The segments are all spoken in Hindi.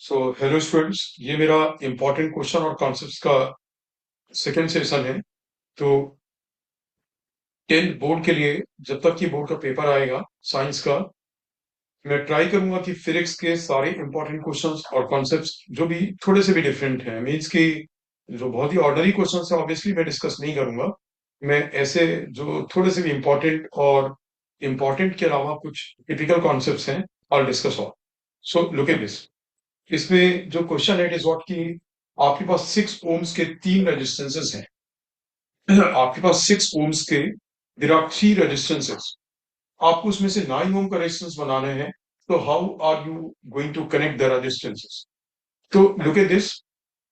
सो हेलो स्टूडेंट्स, ये मेरा इंपॉर्टेंट क्वेश्चन और कॉन्सेप्ट्स का सेकेंड सेशन है। तो 10th बोर्ड के लिए जब तक कि बोर्ड का पेपर आएगा साइंस का, मैं ट्राई करूंगा कि फिजिक्स के सारे इंपॉर्टेंट क्वेश्चंस और कॉन्सेप्ट्स जो भी थोड़े से भी डिफरेंट हैं, मीन्स कि जो बहुत ही ऑर्डनरी क्वेश्चंस है ऑब्वियसली मैं डिस्कस नहीं करूंगा। मैं ऐसे जो थोड़े से भी इंपॉर्टेंट और इम्पोर्टेंट के अलावा कुछ टिपिकल कॉन्सेप्ट्स हैं और discuss on. So look at this. इसमें जो क्वेश्चन है इट इज व्हाट कि आपके पास 6 ओम्स के 3 रेजिस्टेंसेस हैं। आपके पास 6 ओम्स के देर आर 3 रेजिस्टेंसेस। आपको उसमें से 9 ओम का रेजिस्टेंस बनाना है। तो how are you going to connect the resistances? तो लुक एट दिस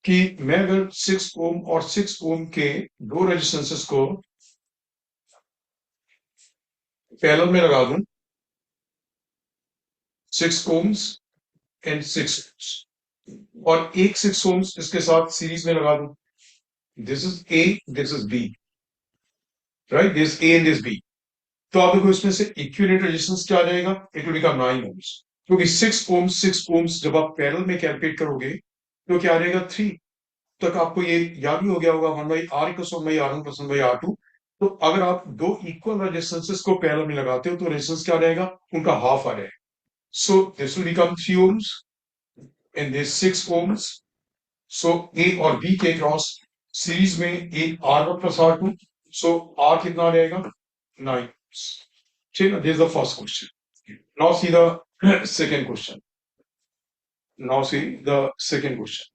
कि मैं अगर 6 ओम और 6 ओम के दो रेजिस्टेंसेस को पैरेलल में लगा दूं, 6 ओम्स एंड 6 और एक 6 ओम्स इसके साथ सीरीज में लगा दूं, this is A, this is B, right, this A and this B. तो आप देखो इसमें से इक्विवेलेंट रेजिस्टेंस क्या आ जाएगा? इट विल बिकम 9 ओम्स, क्योंकि 6 ओम्स जब आप पैरेलल में कैलकुलेट करोगे तो क्या आ जाएगा? 3 तक। आपको ये याद ही हो गया होगा, 1/r equals 1/r1 plus 1/r2। तो अगर आप दो इक्वल रेजिस्टेंसेस को पैरेलल में लगाते हो तो रेजिस्टेंस क्या आ जाएगा? उनका हाफ आ जाएगा। So this will become 3 ohms and this 6 ohms. So A और बी के क्रॉस सीरीज में एक R1 प्लस R2। सो R कितना आ जाएगा? 9। ठीक है, this is the first question. Now see the second question. Now see the second question.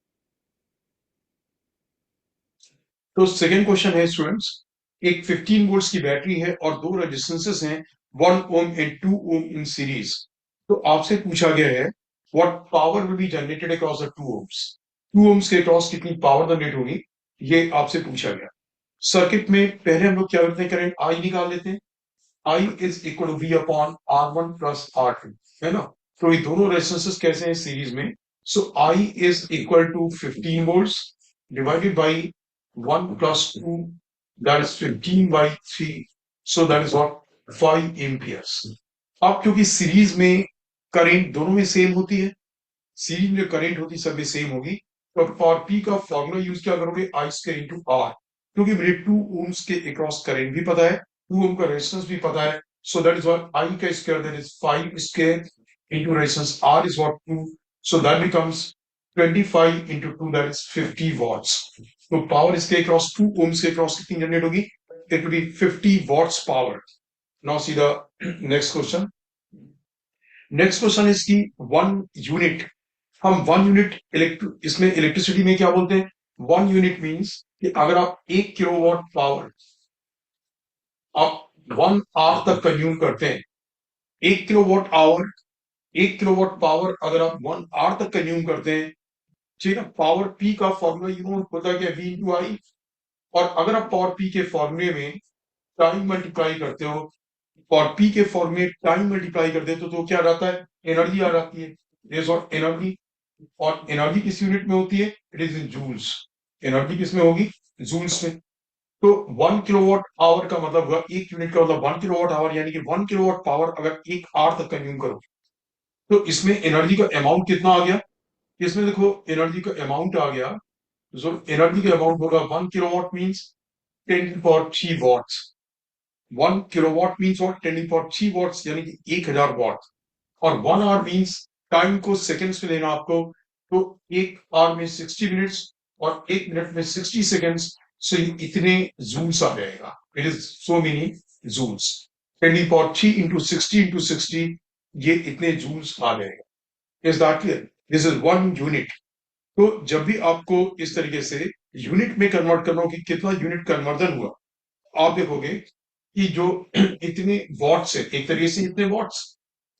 तो सेकंड क्वेश्चन है स्टूडेंट्स, एक 15 वोल्ट्स की बैटरी है और दो रेजिस्टेंसेस हैं 1 ohm and 2 Om in series. तो आपसे पूछा गया है what power will be generated across the 2 ohms. 2 ohms के अक्रॉस कितनी पावर जनरेट होगी, ये आपसे पूछा गया। सर्किट में पहले हम लोग क्या करते हैं, करंट आई निकाल लेते हैं। I is equal to V upon R1 plus R2, है ना। तो ये दोनों रेजिस्टेंसेस कैसे हैं? सीरीज में। So I is equal to 15 volts divided by 1 plus 2, that is 15 by 3। So that is what? 5 amperes. अब क्योंकि सीरीज में करंट दोनों में सेम होती है, सीरीज में करंट होती सब में सेम होगी, तो फॉर पी का फॉर्मूला यूज क्या करोगे? आई स्क्वायर इंटू आर। क्योंकि मुझे 2 ओम्स के अक्रॉस करंट भी पता है, 2 ओम का रेजिस्टेंस भी पता है। So that is what I का square, that is 5 square into resistance R is what 2। So that becomes 25 into 2, that is 50 watts. तो पावर इसके अक्रॉस 2 ओम्स के अक्रॉस कितनी जनरेट होगी? It will be 50 watts power. Now see the next question. Next question is की 1 यूनिट, हम 1 यूनिट इसमें इलेक्ट्रिसिटी में क्या बोलते हैं? 1 यूनिट मीन्स कि अगर आप 1 किलोवाट पावर आप 1 आवर तक कंज्यूम करते हैं, 1 किलोवाट आवर, 1 किलोवाट पावर अगर आप 1 आवर तक कंज्यूम करते हैं, ठीक है। पावर पी का फॉर्मूला यू होता है वी इंटू आई। और अगर आप पावर पी के फॉर्मूले में टाइम मल्टीप्लाई करते हो, और पी के फॉर्मूले टाइम मल्टीप्लाई कर देते हो तो क्या रहता है? एनर्जी आ जाती है। एनर्जी, और एनर्जी किस यूनिट में होती है? It is in joules. Energy किस में होगी? जूल्स में। तो 1 किलोवाट आवर का मतलब हुआ, एक यूनिट का मतलब 1 किलोवाट आवर, यानी कि 1 किलोवाट पावर अगर 1 आवर तक कंज्यूम करो तो इसमें एनर्जी का अमाउंट कितना आ गया? इसमें देखो एनर्जी का अमाउंट आ गया, जो एनर्जी का अमाउंट होगा 1 kilowatt means 10 to the 3 watts. 1 kilowatt means और 10 to the 3 वॉट्स, यानी कि 1000 वॉट। और 1 आवर मीन्स टाइम को सेकेंड्स में लेना आपको, तो 1 आवर में 60 मिनट्स और 1 मिनट में 60 सेकेंड्स। सो इतने जूल्स आ जाएगा। It is so many joules. 10 to the 3 into 60 ये इतने जूल्स आ जाएगा। Is that clear? This is 1 unit. तो जब भी आपको इस तरीके से यूनिट में कन्वर्ट करना हो कि कितना यूनिट कन्वर्जन हुआ, आप देखोगे कि जो इतने वॉट्स है, एक तरीके से इतने वॉट्स,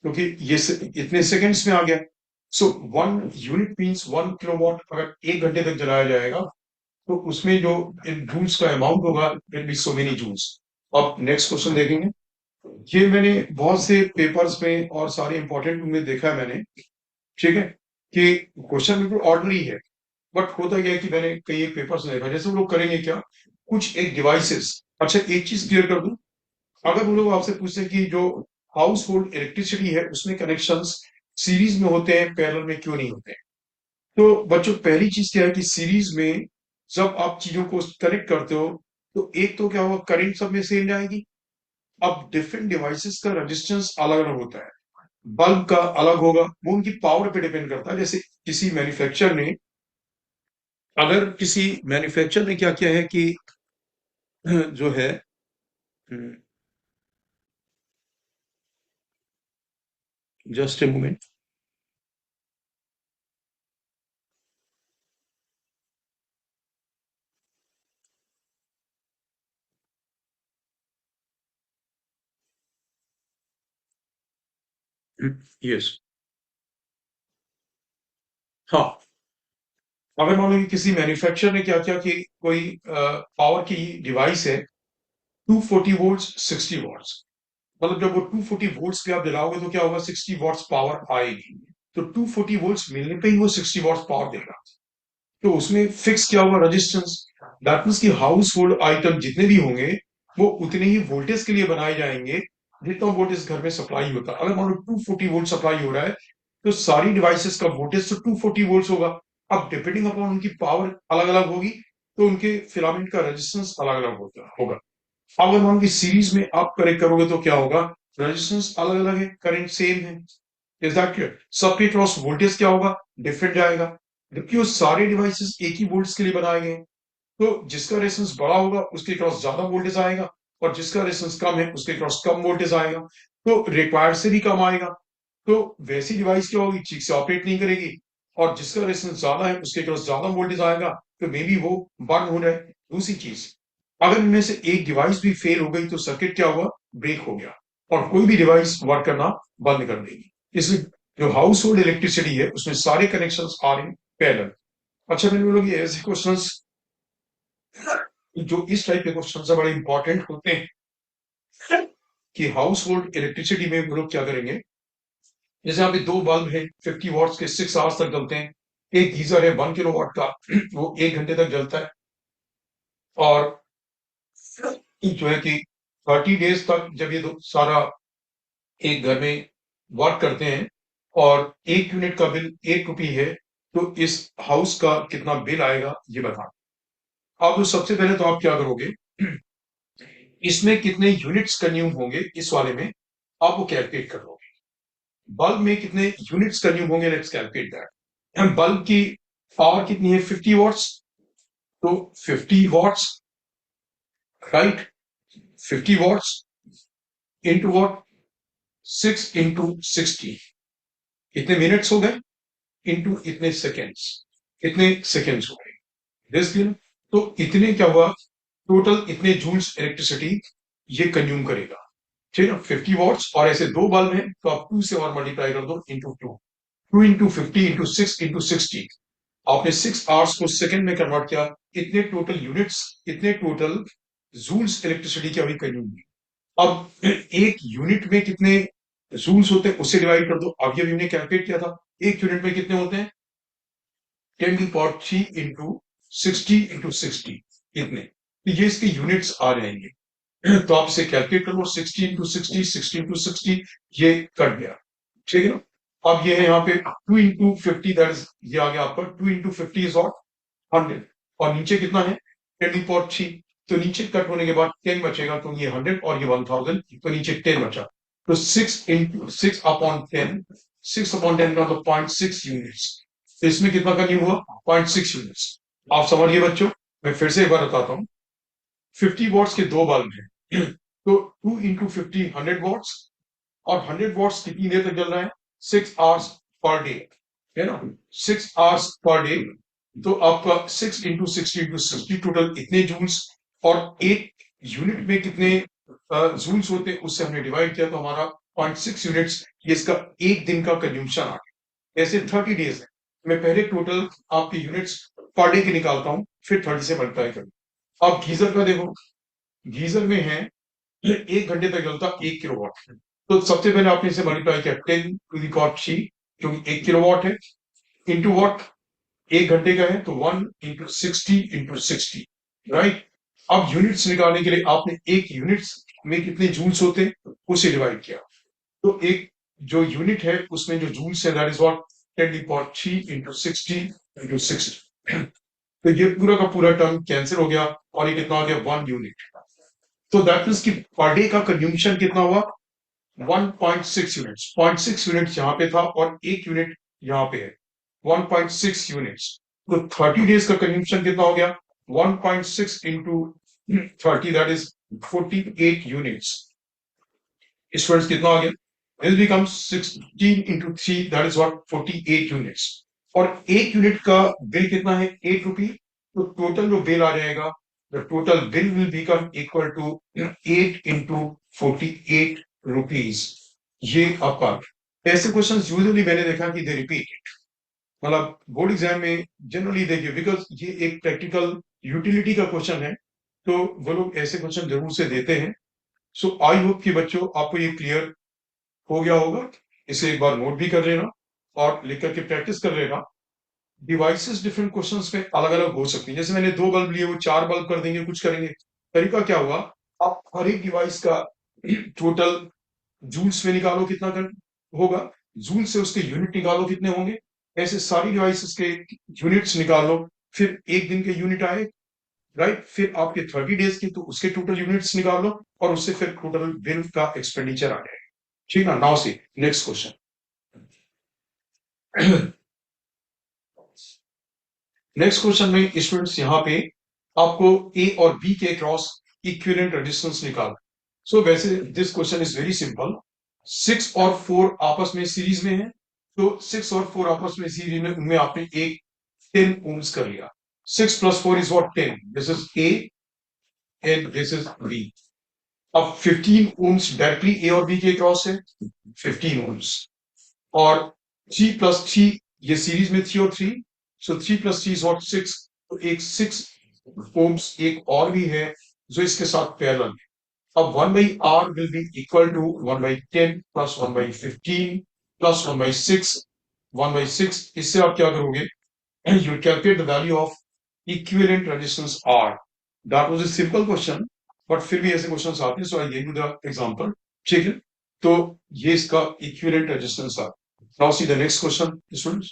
क्योंकि ये इतने सेकंड्स में आ गया। सो 1 यूनिट मीन्स 1 किलोवाट अगर 1 घंटे तक जलाया जाएगा तो उसमें जो जूल्स का अमाउंट होगा it be so many joules. अब नेक्स्ट क्वेश्चन देखेंगे। ये मैंने बहुत से पेपर्स में और सारे इंपॉर्टेंट में देखा है मैंने, ठीक है, कि क्वेश्चन बिल्कुल ऑर्डनरी है, बट होता क्या है कि मैंने कई एक पेपर्स में देखा, जैसे वो लोग करेंगे क्या, कुछ एक डिवाइसेस। अच्छा, एक चीज क्लियर कर दूं, अगर वो लोग आपसे पूछते कि जो हाउस होल्ड इलेक्ट्रिसिटी है उसमें कनेक्शंस सीरीज में होते हैं पैरेलल में क्यों नहीं होते? तो बच्चों पहली चीज क्या है कि सीरीज में जब आप चीजों को कनेक्ट करते हो तो एक तो क्या होगा, करंट सब में सेम जाएगी। अब डिफरेंट डिवाइसेस का रेजिस्टेंस अलग अलग होता है, बल्ब का अलग होगा, वो उनकी पावर पे डिपेंड करता है। जैसे किसी मैन्युफैक्चर ने, अगर किसी मैन्युफैक्चर ने क्या किया है कि जो है, जस्ट ए मोमेंट, यस, हाँ, अगर मान लो कि किसी मैन्युफैक्चर ने क्या किया कि कोई पावर की डिवाइस है 240 वोल्ट्स 60 वॉट्स, मतलब जब वो 240 वोल्ट्स पे आप जलाओगे तो क्या होगा, 60 वॉट्स पावर आएगी। तो 240 वोल्ट्स मिलने पे ही वो 60 वॉट्स पावर देगा। तो उसमें फिक्स क्या हुआ, रेजिस्टेंस। दैट मीन्स कि हाउस होल्ड आइटम जितने भी होंगे वो उतने ही वोल्टेज के लिए बनाए जाएंगे जितना वोल्टेज घर में सप्लाई होता है। अगर मान लो 240 वोल्ट सप्लाई हो रहा है तो सारी डिवाइसेस का वोल्टेज तो 240 वोल्ट होगा। अब डिपेंडिंग अपॉन उनकी पावर अलग अलग होगी तो उनके फिलामेंट का रेजिस्टेंस अलग अलग होगा। अगर मान की सीरीज में आप कनेक्ट करोगे तो क्या होगा, रेजिस्टेंस अलग अलग है, करंट सेम है। Is that clear? सबके क्रॉस वोल्टेज क्या होगा, डिफरेंट जाएगा, जबकि वो सारे डिवाइसेस एक ही वोल्ट्स के लिए बनाए गए हैं। तो जिसका रेजिस्टेंस बड़ा होगा उसके क्रॉस ज्यादा वोल्टेज आएगा, और जिसका रेजिस्टेंस कम है उसके क्रॉस कम वोल्टेज आएगा, तो रिक्वायर्ड से भी कम आएगा। तो वैसी डिवाइस क्या होगी, ठीक से ऑपरेट नहीं करेगी, और जिसका रेजिस्टेंस ज्यादा है उसके क्रॉस ज्यादा वोल्टेज आएगा, तो मे बी वो बंद हो रहा है। दूसरी चीज, अगर इनमें से एक डिवाइस भी फेल हो गई तो सर्किट क्या हुआ, ब्रेक हो गया, और कोई भी डिवाइस वर्क करना बंद कर देगी। इसलिए जो हाउस होल्ड इलेक्ट्रिसिटी है उसमें सारे कनेक्शन आर इन पैरेलल। अच्छा, मैंने बोला कि ऐसे क्वेश्चंस जो इस टाइप के क्वेश्चन से बड़े इंपॉर्टेंट होते हैं कि हाउस होल्ड इलेक्ट्रिसिटी में वो लोग क्या करेंगे। जैसे यहाँ पे दो बल्ब है 50 वॉट्स के, 6 आवर्स तक जलते हैं। एक गीजर है 1 किलोवाट का, वो 1 घंटे तक जलता है। और जो है कि 30 डेज तक जब ये सारा एक घर में वर्क करते हैं, और 1 यूनिट का बिल 1 रुपये है, तो इस हाउस का कितना बिल आएगा ये बता। अब सबसे पहले तो आप क्या करोगे, इसमें कितने यूनिट्स कंज्यूम होंगे इस वाले में आप वो कैलकुलेट कर लोगे। बल्ब में कितने यूनिट्स कंज्यूम होंगे, लेट्स कैलकुलेट दैट। बल्ब की पावर कितनी है, 50 वॉट्स, तो 50 watts, right, 50 watts into watt, 6 into 60, इतने मिनट्स हो गए, इंटू इतने सेकेंड्स, इतने सेकेंड्स हो गए, दिस दिन। तो इतने क्या हुआ, टोटल इतने जूल्स इलेक्ट्रिसिटी ये कंज्यूम करेगा। ठीक है, 50 वॉट्स, और ऐसे दो बल्ब हैं तो आप 2 से और मल्टीप्लाई कर दो, इंटू 2, 2 इंटू 50 इंटू 6 इंटू 60। आपने 6 आवर्स को सेकंड में कन्वर्ट किया, इतने टोटल यूनिट्स, इतने टोटल जूल्स इलेक्ट्रिसिटी की अभी कंज्यूम हुई। अब एक यूनिट में कितने जूल्स होते हैं उससे डिवाइड कर दो। अब ये हमने कैलकुलेट किया था, एक यूनिट में कितने होते हैं, 10 की पावर 3 इंटू 60 इतने, तो ये इसके यूनिट्स आ जाएंगे। तो आप इसे कैलकुलेट कर लो, 60 इंटू 60, 60 इंटू 60, ये कट गया। ठीक है ना? अब ये है यहाँ पे 2 इंटू 50, दैट इज ये आ गया आपका 2 इंटू 50 इज वॉट, 100। और नीचे कितना है, 10 की पावर 3, तो नीचे कट होने के बाद 10 बचेगा, तो ये 100 और ये 1000, तो नीचे 10 बचा। तो 6 अपॉन 10, 6 अपॉन 10 का मतलब 0.6 यूनिट्स। तो इसमें कितना कंज्यूम हुआ, 0.6 यूनिट्स। आप समझिए बच्चों, मैं फिर से एक बार बताता हूँ। 50 वॉट्स के दो बल्ब हैं, तो 2 इंटू 50 100 वॉट्स, और 100 वॉट्स कितनी देर तक जल रहा है, 6 आवर्स पर डे, है ना, 6 आवर्स पर डे। तो आपका 6 इंटू 60 इंटू 60 टोटल इतने जूल्स, और एक यूनिट में कितने जूल्स होते हैं उससे हमने डिवाइड किया, तो हमारा 0.6 यूनिट्स, ये इसका एक दिन का कंज्यूमशन आ गया। ऐसे 30 डेज है। मैं पहले टोटल आपके यूनिट्स पर डे के निकालता हूं, फिर 30 से मल्टीप्लाई करूं। अब गीजर का देखो, गीजर में है 1 घंटे तक जलता 1 किलोवाट, तो सबसे पहले आपने इसे मल्टीप्लाई किया 10 टू द पावर 3, क्योंकि 1 किलोवाट है, इंटू वॉट, 1 घंटे का है, तो 1 इंटू 60 इंटू 60, राइट। अब यूनिट्स निकालने के लिए आपने एक यूनिट्स में कितने जूल्स होते हैं उसे डिवाइड किया, तो एक जो यूनिट है उसमें जो जूल्स है दैट इज व्हाट, 10 की पावर 3 इंटू 60 इंटू 60, तो ये पूरा का पूरा टर्म कैंसिल हो गया और ये कितना आ गया 1 यूनिट। तो दैट मीन्स कि पर डे का कंज्यूमशन कितना हुआ 1.6 यूनिट्स। 0.6 यूनिट यहाँ पे था और 1 यूनिट यहाँ पे है 1.6 यूनिट्स। तो 30 डेज का कंज्यूमशन कितना हो गया 1.6 into 30 that is 48 units. Students कितना आ गया this becomes 16 into 3 that is what 48 units. और 1 यूनिट का बिल कितना है 8 रुपी। तो टोटल जो बिल आ जाएगा the total bill will become equal to 8 into 48 rupees. ये आपका ऐसे क्वेश्चन यूजुअली मैंने देखा कि दे रिपीट, मतलब बोर्ड एग्जाम में जनरली देखिए बिकॉज ये एक प्रैक्टिकल यूटिलिटी का क्वेश्चन है तो वो लोग ऐसे क्वेश्चन जरूर से देते हैं। सो आई होप कि बच्चों आपको ये क्लियर हो गया होगा। इसे एक बार नोट भी कर लेना और लिख करके प्रैक्टिस कर लेना। डिवाइसेस डिफरेंट क्वेश्चंस में अलग अलग हो सकती हैं, जैसे मैंने 2 बल्ब लिए वो 4 बल्ब कर देंगे कुछ करेंगे। तरीका क्या हुआ आप हर एक डिवाइस का टोटल जूल्स में निकालो कितना कर होगा, जूल से उसके यूनिट निकालो कितने होंगे, ऐसे सारी डिवाइसेस के यूनिट्स निकाल लो। फिर एक दिन के यूनिट आए राइट, फिर आपके 30 डेज के तो उसके टोटल यूनिट्स निकाल लो और उससे फिर टोटल बिल का एक्सपेंडिचर आ जाएगा। ठीक ना। Now see next question. Next question में स्टूडेंट्स यहाँ पे आपको ए और बी के क्रॉस इक्विवेलेंट रेजिस्टेंस निकाल। सो वैसे this question is very simple. 6 और 4 आपस में सीरीज में है, तो 6 और 4 आपस में सीरीज में उनमें आपने एक 10 ओम्स कर लिया। 6 plus 4 is what 10, this is A and this is B. अब 15 ओम्स डायरेक्टली ए और बी के क्रॉस है 15 ओम्स, और 3 प्लस 3 ये सीरीज में 3 और 3, सो 3 प्लस 3 इज व्हाट 6। तो एक 6 ओम्स एक और भी है जो इसके साथ पैरेलल है। अब 1/r will be equal to 1/10 plus 1/15 plus 1/6 1/6। इससे आप क्या करोगे you calculate the value of equivalent resistance R। that was a simple question but फिर भी ऐसे क्वेश्चंस आते हैं, so I gave you the example। ठीक है, तो ये इसका equivalent resistance था। now see the next question students।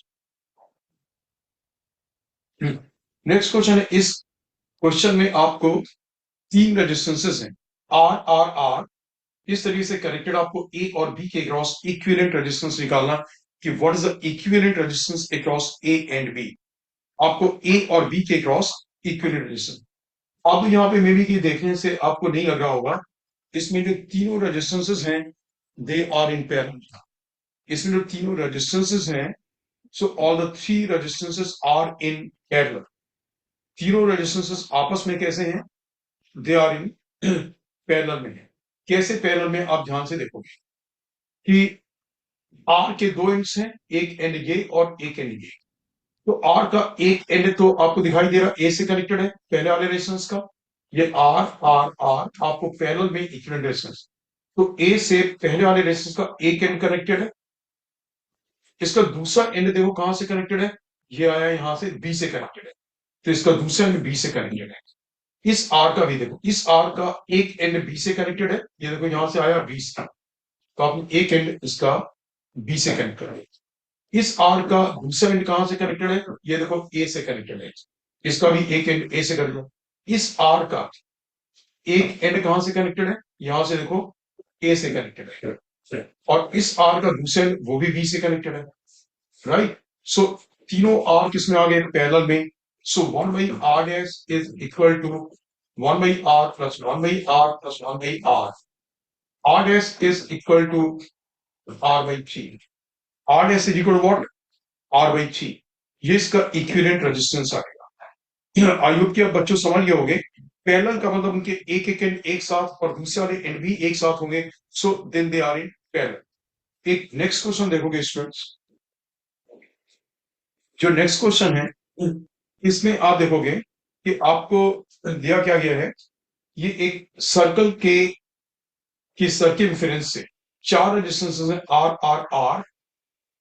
Next question है, इस क्वेश्चन में आपको 3 रेजिस्टेंसेस हैं आर आर आर, इस तरीके से कनेक्टेड आपको ए और बी के क्रॉस इक्विवेलेंट रेजिस्टेंस निकालना कि what is the equivalent resistance across A and B. आपको ए और बी के क्रॉस इक्विवेलेंट रेजिस्टेंस। अब यहाँ पे मे बी कि देखने से आपको नहीं लग रहा होगा, इसमें जो तीनों रेजिस्टेंसेस हैं दे आर इन पैरेलल। इसमें जो तीनों रेजिस्टेंसेस हैं so all the 3 resistances are in parallel. तीनों रेजिस्टेंसेस आपस में कैसे हैं, दे आर इन पैरेलल में है। कैसे पैरेलल में आप ध्यान से देखोगे कि आर के 2 एंड्स हैं, एक एंड ये और एक एंड ये। तो आर का एक एंड तो आपको दिखाई दे रहा ए से कनेक्टेड है पहले वाले रेजिस्टेंस का, ये आर आर आर आपको पैरेलल में इक्विवेलेंट रेजिस्टेंस। तो ए से पहले वाले रेजिस्टेंस का एक एंड कनेक्टेड है, इसका दूसरा एंड देखो कहां से कनेक्टेड है, ये आया यहां से बी से कनेक्टेड है, तो इसका दूसरा एंड बी से कनेक्टेड है। इस आर का भी देखो, इस आर का एक एंड बी से कनेक्टेड है, ये देखो यहां से आया बी से, तो आपने एक एंड इसका बी से कनेक्ट कर दिया। इस आर का दूसरा एंड कहां से कनेक्टेड है, ये देखो ए से कनेक्टेड है, इसका भी एक एंड ए से कनेक्टेड। इस आर का एक एंड कहां से कनेक्टेड है, यहां से देखो ए से कनेक्टेड है, और इस आर का दूसरा एंड वो भी बी से कनेक्टेड है राइट। सो तीनों आर किसमें आ गए पैरेलल में। So 1/r dash is equal to 1/r plus 1/r plus 1/r। r dash is equal to r/3। r dash is equal to what, r/3। ये इसका इक्विवेलेंट रेजिस्टेंस आएगा। आई होप कि आप बच्चों समझ गए होंगे पैरेलल का मतलब उनके एक एक एंड एक साथ और दूसरे वाले एंड भी एक साथ होंगे, so then they are in parallel. एक नेक्स्ट क्वेश्चन देखोगे स्टूडेंट्स, जो नेक्स्ट क्वेश्चन है इसमें आप देखोगे कि आपको दिया क्या गया है, ये एक सर्कल के की सर्कमफेरेंस से 4 रेजिस्टेंसेस हैं आर आर आर,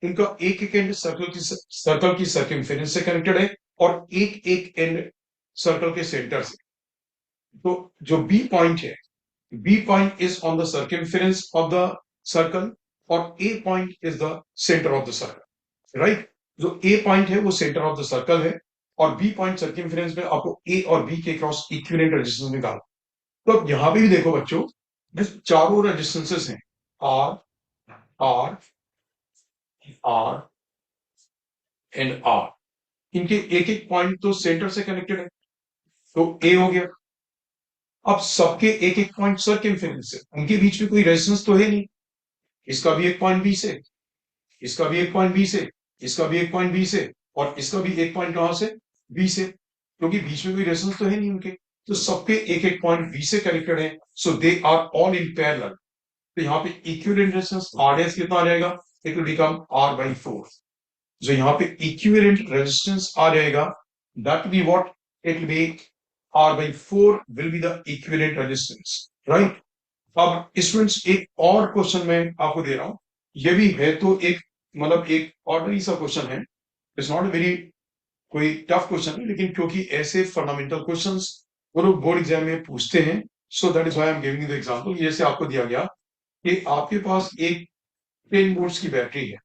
इनका एक एक एंड सर्कल की सर्कमफेरेंस से कनेक्टेड है और एक एक एंड सर्कल के सेंटर से। तो जो बी पॉइंट है, B point is on the circumference of the circle और A point is the centre of the circle right. जो ए पॉइंट है वो सेंटर ऑफ द सर्कल है और बी पॉइंट सर्कमफेरेंस में आपको ए और बी के क्रॉस इक्विवेलेंट रेजिस्टेंस निकालना। तो अब यहां पे भी देखो बच्चों, जो चारों रेजिस्टेंसेस हैं R R R and R, इनके एक एक पॉइंट तो सेंटर से कनेक्टेड है, तो ए हो गया। अब सबके एक एक पॉइंट सर्कमफेरेंस है, उनके बीच में कोई रेजिस्टेंस तो है नहीं, इसका भी एक पॉइंट बी से, इसका भी एक पॉइंट बी से, इसका भी एक पॉइंट बी से, और इसका भी एक पॉइंट कहां से, बी से, क्योंकि बीच में कोई रेजिस्टेंस तो है नहीं उनके, तो सबके एक एक पॉइंट बी से कनेक्टेड है, so they are all in parallel. तो यहाँ पे इक्विवेलेंट रेजिस्टेंस आर डैश कितना आ जाएगा, it will become R by 4। जो यहाँ पे इक्विवेलेंट रेजिस्टेंस आ जाएगा, that be what, it will be R by 4 will be the equivalent resistance, right. अब स्टूडेंट्स एक और क्वेश्चन मैं आपको दे रहा हूं, ये भी है तो एक मतलब एक ऑर्डनरी सा क्वेश्चन है, इट्स नॉट वेरी कोई टफ क्वेश्चन है, लेकिन क्योंकि ऐसे फंडामेंटल क्वेश्चंस वो लोग बोर्ड एग्जाम में पूछते हैं, सो that is why I am giving the example. जैसे आपको दिया गया कि आपके पास एक 10 वोल्ट्स की बैटरी है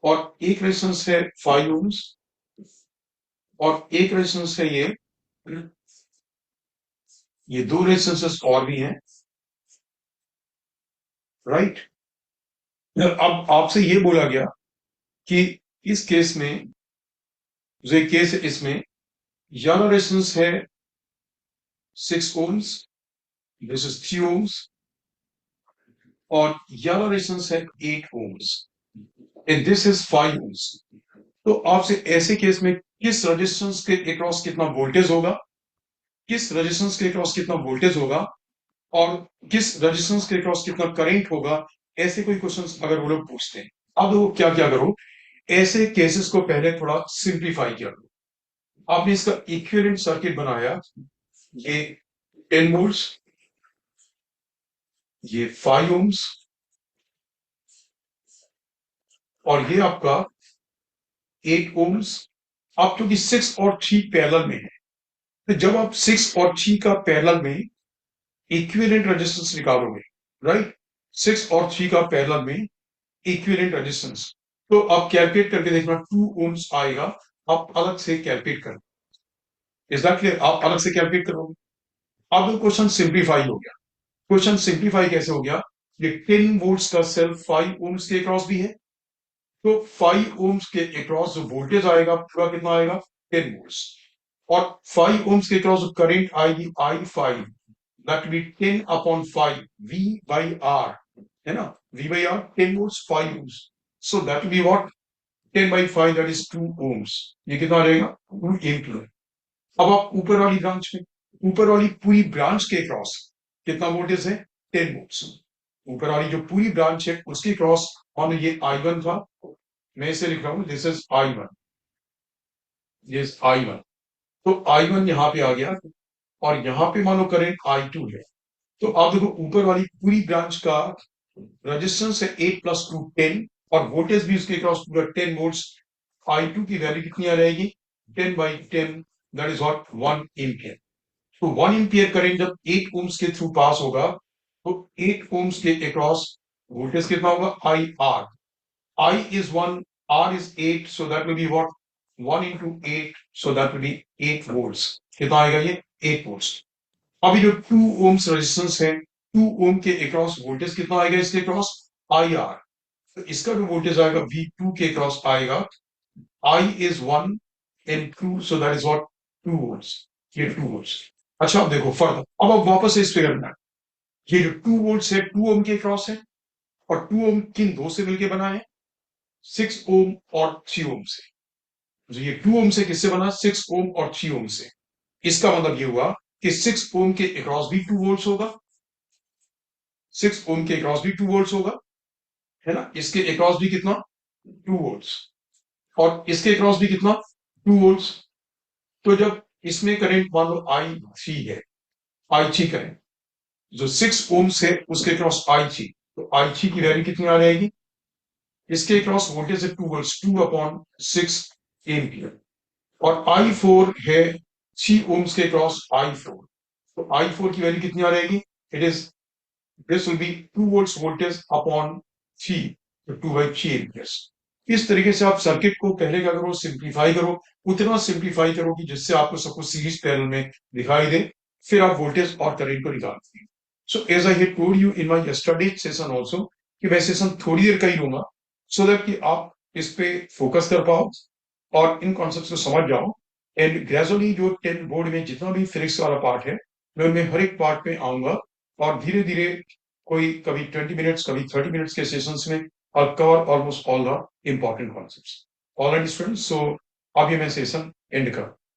और एक रेजिस्टेंस है 5 ओम्स और एक रेजिस्टेंस है ये दो रेजिस्टेंसेस और भी हैं, राइट। अब आपसे ये बोला गया कि इस केस में, जो केस है इसमें यह रेजिस्टेंस है 6 ओम्स, दिस इज 3 ओम्स, और यह रेजिस्टेंस है 8 ohms and this is 5 ohms. तो आपसे ऐसे केस में किस रेजिस्टेंस के अक्रॉस कितना वोल्टेज होगा, किस रेजिस्टेंस के अक्रॉस कितना वोल्टेज होगा और किस रेजिस्टेंस के अक्रॉस कितना करंट होगा, ऐसे कोई क्वेश्चंस अगर वो लोग पूछते हैं। अब वो क्या क्या करो, ऐसे केसेस को पहले थोड़ा सिंप्लीफाई किया करो। आपने इसका इक्विवेलेंट सर्किट बनाया, ये 10 वोल्ट्स, ये 5 ओम्स और ये आपका 8 ओम्स। अब क्योंकि 6 और 3 पैरेलल में है, तो जब आप 6 और 3 का पैरेलल में इक्विवेलेंट रेजिस्टेंस निकालोगे, राइट, 6 और 3 का पैरेलल में इक्विवेलेंट रेजिस्टेंस, तो आप कैलकुलेट करके देखना 2 ओम्स आएगा, आप अलग से कैलकुलेट कर, इज दैट क्लियर, आप अलग से कैलकुलेट करोगे। अब क्वेश्चन सिंप्लीफाई हो गया। क्वेश्चन सिंप्लीफाई कैसे हो गया, ये 10 वोल्ट्स का सेल 5 ओम्स के अक्रॉस भी है, तो 5 ओम्स के अक्रॉस जो वोल्टेज आएगा पूरा कितना आएगा, 10 वोल्ट्स, और 5 ओम्स के अक्रॉस जो करंट आएगी I5, that be 10 upon 5 V by R, है ना, V by R 10 volts 5 ohms, so that be what 10 by 5 that is 2 ohms, ये कितना रहेगा 2 एम्पियर। अब आप ऊपर वाली ब्रांच में, ऊपर वाली पूरी ब्रांच के क्रॉस कितना वोल्टेज है, 10 वोल्ट्स। ऊपर वाली जो पूरी ब्रांच है उसके क्रॉस, और ये I1 था, मैं इसे लिख रहा हूं दिस इज I1, ये I1, तो I1 यहां पे आ गया, और यहां पे मान लो करंट I2 है। तो आप देखो ऊपर वाली पूरी ब्रांच का रेजिस्टेंस है 8 प्लस 2 10, और वोल्टेज भी उसके क्रॉस पूरा 10 वोल्ट्स। I2 की वैल्यू कितनी आ जाएगी, 10 by 10, that is what 1 ampere. तो 1 एम्पियर करंट जब 8 ओम्स के थ्रू पास होगा, तो 8 ओम्स के अक्रॉस वोल्टेज कितना होगा, I R, I is 1, R is 8, so that will be what? 1 into 8, so that will be 8 volts. कितना आएगा ये, 8 volts। अभी जो 2 ohms रेजिस्टेंस है, 2 ohm के अक्रॉस वोल्टेज कितना आएगा इसके अक्रॉस, IR, तो इसका जो वोल्टेज आएगा V2 के अक्रॉस आएगा, I is 1 and 2, so that is what 2 volts, ये 2 volts। अच्छा अब देखो फर्दर, अब आप वापस से इस फिगर में, ये जो 2 volts है 2 ohm के अक्रॉस है, और 2 ohm किन दो से मिलकर बना है, 6 ओम और 3 ओम से। तो ये 2 ओम से किससे बना, 6 ओम और 3 ओम से। इसका मतलब ये हुआ कि 6 ओम के अक्रॉस भी 2 वोल्ट्स होगा, 6 ओम के अक्रॉस भी 2 वोल्ट्स होगा, है ना, इसके अक्रॉस भी कितना 2 वोल्ट्स, और इसके अक्रॉस भी कितना 2 वोल्ट्स। तो जब इसमें करंट मान लो I3 है, I3 करंट जो 6 ओम से उसके अक्रॉस I3, तो I3 की वैल्यू कितनी आ जाएगी, इसके अक्रॉस वोल्टेज है 2 वोल्ट्स, 2 अपॉन 6 एम्पियर, और I4 है 3 ओम्स के क्रॉस I4, तो I4 की वैल्यू कितनी आ जाएगी, it is this will be 2 volts voltage upon 3, तो 2 बाई 3 एम्पियर्स। इस तरीके से आप सर्किट को पहले क्या करो, सिंप्लीफाई करो, उतना सिंप्लीफाई करो कि जिससे आपको सब कुछ सीरीज पैरेलल में दिखाई दे, फिर आप वोल्टेज और करंट को निकालते हैं। So as I had told you in my yesterday session also कि मैं सेशन थोड़ी देर का ही लूंगा, सो दैट कि आप इस पे फोकस कर पाओ और इन कॉन्सेप्ट्स को समझ जाओ। एंड ग्रेजुअली जो 10 बोर्ड में जितना भी फिजिक्स वाला पार्ट है, मैं उनमें हर एक पार्ट पे आऊंगा और धीरे धीरे कोई कभी 20 मिनट्स, कभी 30 मिनट्स के सेशंस में I'll cover almost all the important concepts. All right, students. So, अब ये मैं सेशन एंड कर